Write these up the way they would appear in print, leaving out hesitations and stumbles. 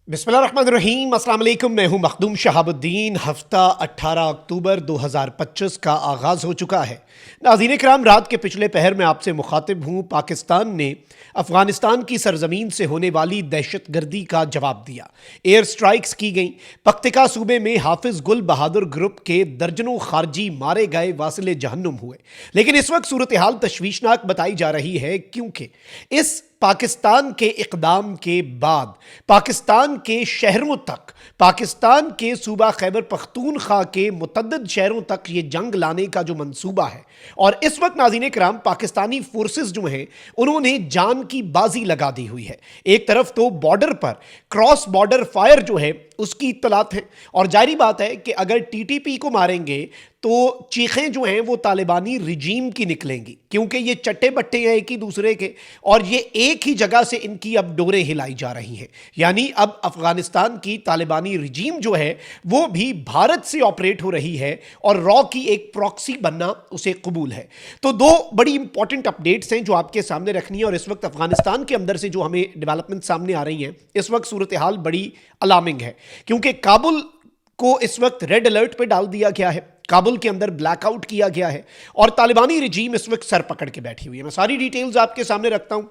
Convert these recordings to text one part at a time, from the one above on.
बिस्मिल्लाहिर्रहमानिर्रहीम, अस्सलाम वालेकुम। मैं हूं मखदूम शहाबुद्दीन। हफ्ता 18 अक्टूबर 2025 का आगाज़ हो चुका है। नाज़रीन कराम, रात के पिछले पहर में आपसे मुखातिब हूं। पाकिस्तान ने अफ़गानिस्तान की सरजमीन से होने वाली दहशत गर्दी का जवाब दिया। एयर स्ट्राइक्स की गई। पख्तिका सूबे में हाफिज़ गुल बहादुर ग्रुप के दर्जनों खारजी मारे गए, वासिले जहन्नुम हुए। लेकिन इस वक्त सूरत हाल तशवीशनाक बताई जा रही है, क्योंकि इस पाकिस्तान के इक़दाम के बाद पाकिस्तान के शहरों तक, पाकिस्तान के सूबा खैबर पख्तूनख्वा के मुतअद्दिद शहरों तक ये जंग लाने का जो मंसूबा है, और इस वक्त नाज़रीन कराम पाकिस्तानी फोर्सेस जो हैं उन्होंने जान की बाजी लगा दी हुई है। एक तरफ तो बॉर्डर पर क्रॉस बॉर्डर फायर जो है उसकी इत्तलात है, और जारी बात है कि अगर टीटीपी को मारेंगे तो चीखें जो हैं वो तालिबानी रिजीम की निकलेंगी, क्योंकि ये चट्टे बट्टे हैं एक ही दूसरे के, और ये एक ही जगह से इनकी अब डोरें हिलाई जा रही हैं। यानी अब अफगानिस्तान की तालिबानी रिजीम जो है वो भी भारत से ऑपरेट हो रही है, और रॉ की एक प्रॉक्सी बनना उसे कबूल है। तो दो बड़ी इंपॉर्टेंट अपडेट्स हैं जो आपके सामने रखनी है, और इस वक्त अफगानिस्तान के अंदर से जो हमें डेवलपमेंट सामने आ रही हैं, इस वक्त सूरत हाल बड़ी अलार्मिंग है, क्योंकि काबुल को इस वक्त रेड अलर्ट पे डाल दिया गया है। काबुल के अंदर ब्लैकआउट किया गया है, और तालिबानी रिजीम इस वक्त सर पकड़ के बैठी हुई है। मैं सारी डिटेल्स आपके सामने रखता हूं,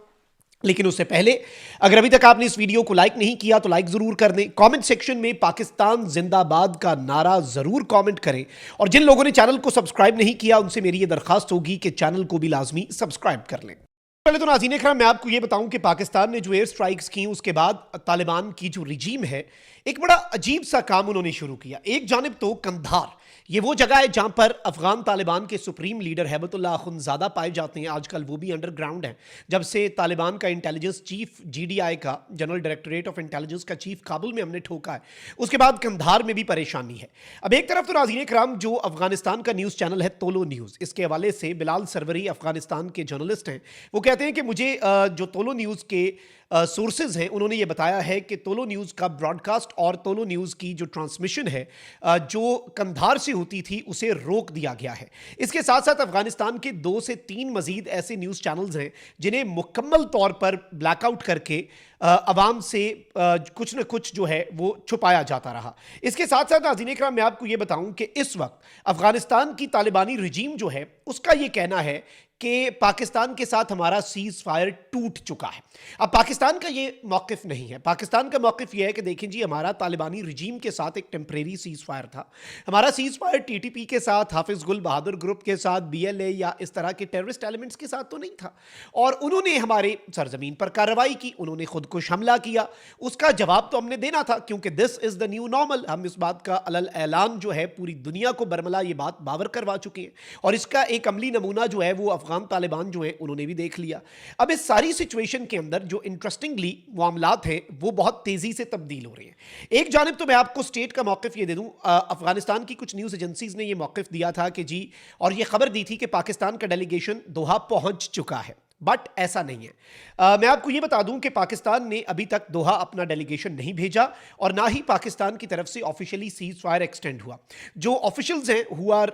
लेकिन उससे पहले अगर अभी तक आपने इस वीडियो को लाइक नहीं किया तो लाइक जरूर कर दें। कमेंट सेक्शन में पाकिस्तान जिंदाबाद का नारा जरूर कमेंट करें, और जिन लोगों ने चैनल को सब्सक्राइब नहीं किया उनसे मेरी यह दरखास्त होगी कि चैनल को भी लाजमी सब्सक्राइब कर लें। पहले तो नाज़रीन इकराम, मैं आपको यह बताऊं कि पाकिस्तान ने जो एयर स्ट्राइक्स की उसके बाद तालिबान की जो रिजीम है, एक बड़ा अजीब सा काम उन्होंने शुरू किया। एक जानिब तो कंधार, ये वो जगह है जहां पर अफगान तालिबान के सुप्रीम लीडर हैबतुल्लाह अखुंज़ादा पाए जाते हैं। आजकल वो भी अंडरग्राउंड है, जब से तालिबान का इंटेलिजेंस चीफ जीडीआई का, जनरल डायरेक्टरेट ऑफ इंटेलिजेंस का चीफ काबुल में हमने ठोका है, उसके बाद कंधार में भी परेशानी है। अब एक तरफ तो नाज़रीन इकराम जो अफगानिस्तान का न्यूज़ चैनल है तोलो न्यूज़, इसके हवाले से बिलाल सरवरी अफगानिस्तान के जर्नलिस्ट हैं, वो कहते हैं कि मुझे जो तोलो न्यूज़ के सोर्सेज हैं उन्होंने ये बताया है कि तोलो न्यूज़ का ब्रॉडकास्ट और तोलो न्यूज़ की जो ट्रांसमिशन है जो कंधार से होती थी उसे रोक दिया गया है। इसके साथ साथ अफगानिस्तान के 2 से 3 मजीद ऐसे न्यूज़ चैनल्स हैं जिन्हें मुकम्मल तौर पर ब्लैकआउट करके अवाम से कुछ न कुछ जो है वो छुपाया जाता रहा। इसके साथ साथ नाज़रीन इकराम, मैं आपको ये बताऊं कि इस वक्त अफगानिस्तान की तालिबानी रिजीम जो है उसका ये कहना है कि पाकिस्तान के साथ हमारा सीज फायर टूट चुका है। अब पाकिस्तान का ये मौक़िफ़ नहीं है। पाकिस्तान का मौक़िफ़ ये है कि देखें जी, हमारा तालिबानी रिजीम के साथ एक टेम्परेरी सीज फायर था। हमारा सीज फायर टीटीपी के साथ, हाफिज़ गुल बहादुर ग्रुप के साथ, बीएलए या इस तरह के टेररिस्ट एलिमेंट्स के साथ तो नहीं था, और उन्होंने हमारे सरजमीन पर कार्रवाई की, उन्होंने खुदकुश हमला किया, उसका जवाब तो हमने देना था, क्योंकि this is the new normal. हम इस बात का अलल ऐलान जो है पूरी दुनिया को बरमला ये बात बावर करवा चुके हैं, और इसका एक अमली नमूना जो है वो अफगान तालिबान जो है उन्होंने भी देख लिया। अब इस सारी सिचुएशन के अंदर जो इंटरेस्टिंगली मामलात हैं वो बहुत तेजी से तब्दील हो रहे हैं। एक जानिब तो मैं आपको स्टेट का मौक़िफ़ ये दे दूं, अफगानिस्तान की कुछ न्यूज़ एजेंसीज ने ये मौक़िफ़ दिया था कि जी, और ये खबर दी थी कि पाकिस्तान का डेलीगेशन दोहा पहुंच चुका है, बट ऐसा नहीं है। मैं आपको यह बता दूं कि पाकिस्तान ने अभी तक दोहा अपना डेलीगेशन नहीं भेजा, और ना ही पाकिस्तान की तरफ से ऑफिशियली सीज फायर एक्सटेंड हुआ। जो ऑफिशियल्स हैं who are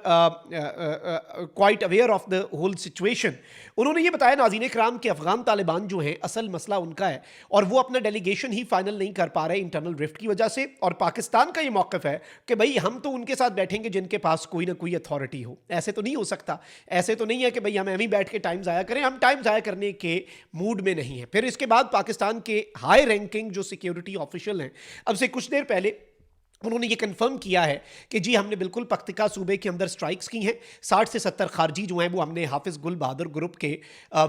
quite aware of the whole situation, उन्होंने ये बताया नाज़रीन इकराम कि अफगान तालिबान जो हैं असल मसला उनका है, और वो अपना डेलीगेशन ही फाइनल नहीं कर पा रहे इंटरनल रिफ्ट की वजह से। और पाकिस्तान का ये मौक़िफ़ है कि भाई हम तो उनके साथ बैठेंगे जिनके पास कोई ना कोई अथॉरिटी हो। ऐसे तो नहीं हो सकता, ऐसे तो नहीं है कि भाई हम एवं बैठ के टाइम ज़ाया करें, हम टाइम ज़ाया करने के मूड में नहीं है। फिर इसके बाद पाकिस्तान के हाई रैंकिंग जो सिक्योरिटी ऑफिशियल हैं, अब से कुछ देर पहले उन्होंने ये कंफर्म किया है कि जी हमने बिल्कुल पख्तिका सूबे के अंदर स्ट्राइक्स की हैं। 60 से 70 खारजी जो हैं वो हमने हाफिज़ गुल बहादुर ग्रुप के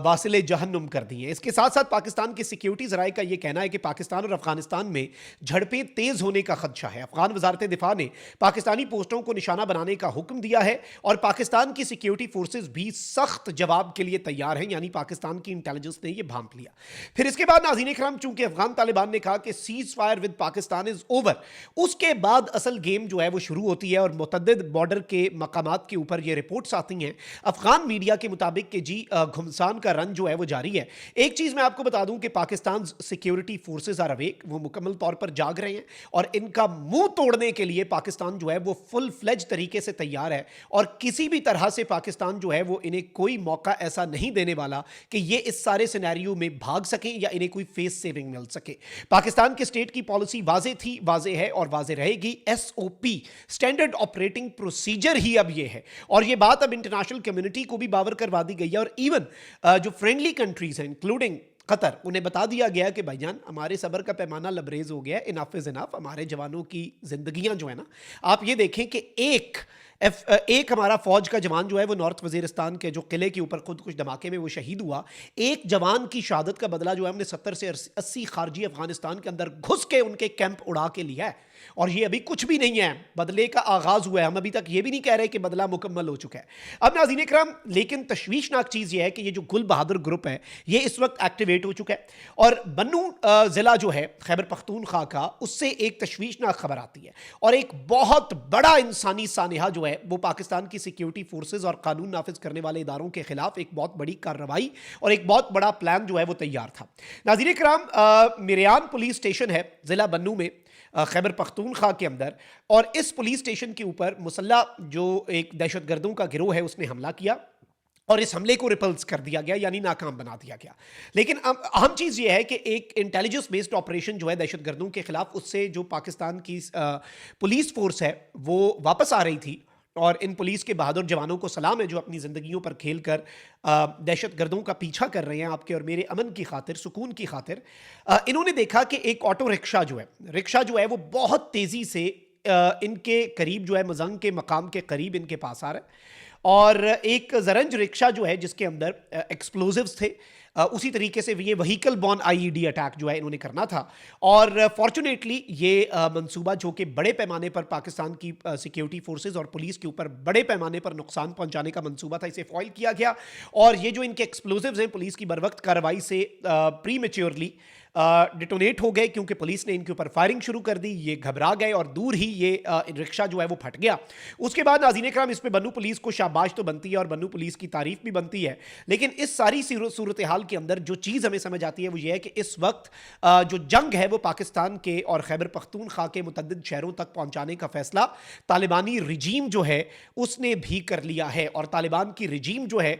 वासिले जहन्नुम कर दिए हैं। इसके साथ साथ पाकिस्तान के सिक्योरिटी ज़राए का ये कहना है कि पाकिस्तान और अफगानिस्तान में झड़पें तेज़ होने का खदशा है। अफगान वजारत दिफा ने पाकिस्तानी पोस्टों को निशाना बनाने का हुक्म दिया है, और पाकिस्तान की सिक्योरिटी फोर्सेज भी सख्त जवाब के लिए तैयार हैं, यानी पाकिस्तान की इंटेलिजेंस ने यह भांप लिया। फिर इसके बाद नाज़रीन इकराम, चूंकि अफगान तालिबान ने कहा कि cease fire with Pakistan is over, उसके बाद असल गेम जो है वो शुरू होती है और मुतअद्दिद बॉर्डर के मकामात के ऊपर ये रिपोर्ट्स आती हैं। अफगान मीडिया के मुताबिक कि जी घुमसान का रन जो है वो जारी है। एक चीज़ मैं आपको बता दूं कि Pakistan security forces are awake, वो मुकम्मल तौर पर जाग रहे हैं और इनका मुंह तोड़ने के लिए पाकिस्तान जो है वो फुल फ्लेज तरीके से तैयार है और किसी भी तरह से पाकिस्तान जो है वो इन्हें कोई मौका ऐसा नहीं देने वाला कि ये इस सारे सिनेरियो में भाग सकें या इन्हें कोई फेस सेविंग मिल सके। पाकिस्तान के स्टेट की पॉलिसी वाजे थी, वाजे है और वाजे रहेगी। एसओपी, स्टैंडर्ड ऑपरेटिंग प्रोसीजर ही अब ये है और ये बात अब इंटरनेशनल कम्युनिटी को भी बावर करवा दी गई है और इवन जो फ्रेंडली कंट्रीज हैं इंक्लूडिंग कतर, उन्हें बता दिया गया कि भाईजान हमारे सब्र का पैमाना लबरेज हो गया है, इनफ इज इनफ। हमारे जवानों की जिंदगियां जो है ना, आप ये देखें कि एक हमारा फौज का जवान जो है वो नॉर्थ वजीरिस्तान के जो किले के ऊपर खुद कुछ धमाके में वो शहीद हुआ। एक जवान की शहादत का बदला जो है हमने 70 से 80 खारजी अफगानिस्तान के अंदर घुस के उनके कैंप उड़ा के लिया है और ये अभी कुछ भी नहीं है, बदले का आगाज हुआ है। हम अभी तक ये भी नहीं कह रहे कि बदला मुकम्मल हो चुका है। अब नाज़रीन इकराम, लेकिन तशवीशनाक चीज़ ये है कि ये जो गुल बहादुर ग्रुप है ये इस वक्त एक्टिवेट हो चुका है और बन्नू ज़िला जो है खैबर पख्तूनख्वा का, उससे एक तशवीशनाक खबर आती है और एक बहुत बड़ा इंसानी सानहा जो है वो पाकिस्तान की सिक्योरिटी फोर्सेज और कानून नाफिज करने वाले इदारों के खिलाफ एक बहुत बड़ी कार्रवाई और एक बहुत बड़ा प्लान जो है वो तैयार था। नाज़रीन इकराम, मिरियान पुलिस स्टेशन है ज़िला बन्नू में खैबर पख्तूनख्वा के अंदर और इस पुलिस स्टेशन के ऊपर मुसल्लह जो एक दहशतगर्दों का गिरोह है उसने हमला किया और इस हमले को रिपल्स कर दिया गया, यानी नाकाम बना दिया गया। लेकिन अहम चीज़ यह है कि एक इंटेलिजेंस बेस्ड ऑपरेशन जो है दहशतगर्दों के खिलाफ, उससे जो पाकिस्तान की पुलिस फोर्स है वो वापस आ रही थी और इन पुलिस के बहादुर जवानों को सलाम है जो अपनी ज़िंदगियों पर खेल कर दहशतगर्दों का पीछा कर रहे हैं आपके और मेरे अमन की खातिर, सुकून की खातिर। इन्होंने देखा कि एक ऑटो रिक्शा जो है वो बहुत तेज़ी से इनके करीब जो है मजंग के मकाम के करीब इनके पास आ रहा है और एक जरंज रिक्शा जो है जिसके अंदर एक्सप्लोजिव्स थे, उसी तरीके से ये व्हीकल बॉर्न आईईडी अटैक जो है इन्होंने करना था और फॉर्चुनेटली ये मंसूबा जो कि बड़े पैमाने पर पाकिस्तान की सिक्योरिटी फोर्सेस और पुलिस के ऊपर बड़े पैमाने पर नुकसान पहुंचाने का मंसूबा था, इसे फॉइल किया गया और ये जो इनके एक्सप्लोजिव्स हैं पुलिस की बरवक्त कार्रवाई से प्री मेच्योरली डिटोनेट हो गए क्योंकि पुलिस ने इनके ऊपर फायरिंग शुरू कर दी। ये घबरा गए और दूर ही ये रिक्शा जो है वो फट गया। उसके बाद नाज़रीन इकराम, इस पे बन्नू पुलिस को शाबाश तो बनती है और बन्नू पुलिस की तारीफ भी बनती है, लेकिन इस सारी सूरत हाल के अंदर जो चीज़ हमें समझ आती है वो ये है कि इस वक्त जो जंग है वो पाकिस्तान के और खैबर पख्तूनख्वा के मुतअद्दिद शहरों तक पहुंचाने का फैसला तालिबानी रिजीम जो है उसने भी कर लिया है और तालिबान की रिजीम जो है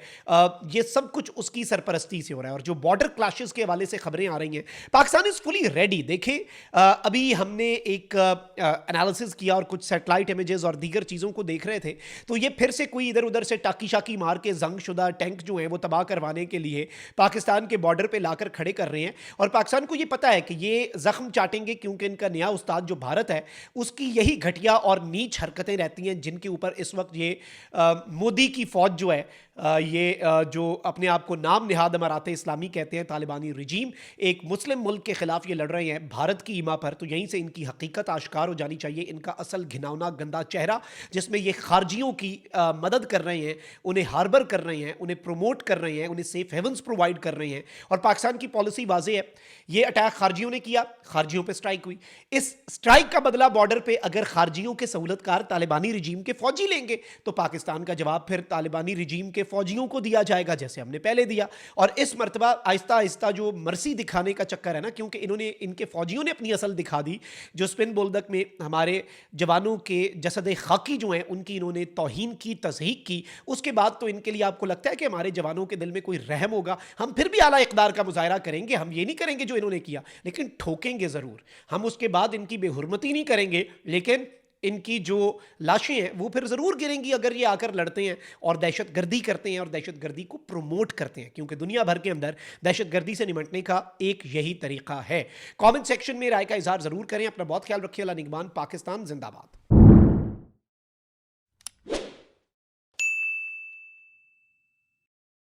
ये सब कुछ उसकी सरपरस्ती से हो रहा है। और जो बॉर्डर क्लैशेस के हवाले से खबरें आ रही हैं, पाकिस्तान इज फुली रेडी। देखें, अभी हमने एक एनालिसिस किया और कुछ सैटेलाइट इमेजेस और दीगर चीज़ों को देख रहे थे, तो ये फिर से कोई इधर उधर से टाकी शाकी मार के जंग शुदा टैंक जो है वो तबाह करवाने के लिए पाकिस्तान के बॉर्डर पे लाकर खड़े कर रहे हैं और पाकिस्तान को ये पता है कि ये जख्म चाटेंगे क्योंकि इनका नया उस्ताद जो भारत है उसकी यही घटिया और नीच हरकतें रहती हैं जिनके ऊपर इस वक्त ये मोदी की फौज जो है जो अपने आप को नाम निहाद अमारात इस्लामी कहते हैं, तालिबानी रिजीम, एक मुस्लिम मुल्क के खिलाफ ये लड़ रहे हैं भारत की ईमा पर। तो यहीं से इनकी हकीकत आश्कार हो जानी चाहिए, इनका असल घिनौना गंदा चेहरा जिसमें ये खारजियों की मदद कर रहे हैं, उन्हें हार्बर कर रहे हैं, उन्हें प्रोमोट कर रहे हैं, उन्हें सेफ हेवंस प्रोवाइड कर रहे हैं। और पाकिस्तान की पॉलिसी वाजे है, ये अटैक खारजियों ने किया, खारजियों पर स्ट्राइक हुई। इस स्ट्राइक का बदला बॉर्डर पर अगर खारजियों के सहूलतकार तालिबानी रिजीम के फौजी लेंगे तो पाकिस्तान का जवाब फिर तालिबानी रिजीम के फौजियों को दिया जाएगा जैसे हमने पहले दिया। और इस मर्तबा आहिस्ता आहिस्ता जो मर्सी दिखाने का चक्कर है ना, क्योंकि इनके फौजियों ने अपनी असल दिखा दी, जो स्पिन बोल्दक में हमारे जवानों के जसद खाकी जो हैं उनकी इन्होंने तौहीन की, तज़हीक की, उसके बाद तो इनके लिए आपको लगता है कि हमारे जवानों के दिल में कोई रहम होगा? हम फिर भी आला इक़दार का मुजाहरा करेंगे, हम ये नहीं करेंगे जो इन्होंने किया, लेकिन ठोकेंगे ज़रूर। हम उसके बाद इनकी बेहुरमती नहीं करेंगे, लेकिन इनकी जो लाशें हैं वो फिर ज़रूर गिरेंगी अगर ये आकर लड़ते हैं और दहशतगर्दी करते हैं और दहशतगर्दी को प्रमोट करते हैं, क्योंकि दुनिया भर के अंदर दहशतगर्दी से निपटने का एक यही तरीका है। कमेंट सेक्शन में राय का इजहार ज़रूर करें। अपना बहुत ख्याल रखिए। अल्लाह निगहबान। पाकिस्तान जिंदाबाद।